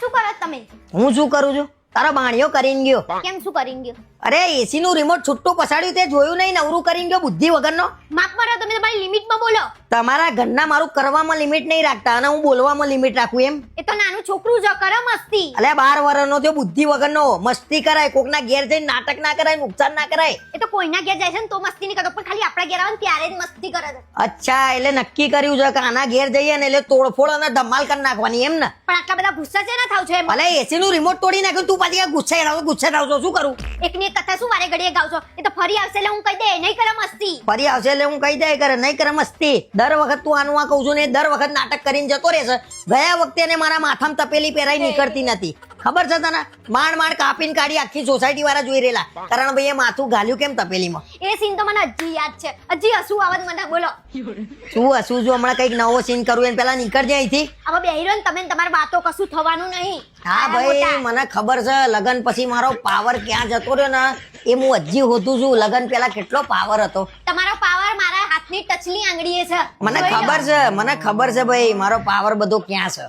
શું કરો તમે? હું શું કરું છું? તારો બાણિયો કરીને ગયો. કેમ શું કરીને ગયો? અરે એસી નું રિમોટ છૂટું પસાડ્યું તે જોયું નહીં? નવરું કરીને ગયો બુદ્ધિ વગરનો. માફ કરો, તમે તમારી લિમિટમાં બોલો. તમારા ઘરના મારું કરવામાં લિમિટ નહીં રાખતા અને હું બોલવામાં લિમિટ રાખું એમ? એ તો નાનું છોકરું જ કરે મસ્તી. અલ્યા 12 વર્ષનો થયો, બુદ્ધિ વગરનો. મસ્તી કરાય, કોકના ઘેર જઈને નાટક ના કરાય, નુકસાન ના કરાય. એ તો કોઈના ઘેર જાય છે ને તો મસ્તી નહીં કરતો, પણ ખાલી આપણા ઘેર આવે ને ત્યારે જ મસ્તી કરે છે. અચ્છા, એટલે નક્કી કર્યું છે કે આના ઘેર જઈએ ને એટલે તોડફોડ અને ધમાલ કરી નાખવાની એમ ને? પણ આટલા બધા ગુસ્સા છે ને થાવ છો એમ? અલે એસી નું રિમોટ તોડી નાખ્યું, તું પાછી ગુસ્સે થાવ છો, શું કરું? એકની એક કથા શું વારે ઘડીએ ગાવ છો? એ તો ફરી આવશે એટલે હું કહી દે નહીં કરે મસ્તી. ફરી આવશે એટલે હું કહી દે કરે નહીં કરે મસ્તી. દર વખત તું આનું આ કહું છું ને દર વખત નાટક કરીને જતો રહેશે. ગયા વખતે એને મારા માથામાં તપેલી પહેરાઈ નીકળતી નથી, ખબર છે તને? માંડ કાપીને કાઢી આખી સોસાયટી વાળા જોઈ રહેલા. કારણ ભાઈ એ માથું ગાલ્યું કેમ તપેલીમાં? એ સીન તો મને હજી યાદ છે, હજી હસવું આવત મને. બોલો શું હસું છું? હમણાં કઈક નવો સીન કરવું એને પેલા નીકળજે અહીંથી. આમાં બેહીરો ને તમે ને તમારી વાતો કશું થવાનું નહીં. હા ભાઈ, મને ખબર છે લગન પછી મારો પાવર ક્યાં જતો રહ્યો ને એ હું હજી હોતું છું. લગન પેલા કેટલો પાવર હતો. તમારો પાવર મારા હાથની ટચલી આંગળીએ છે. મને ખબર છે ભાઈ મારો પાવર બધો ક્યાં છે.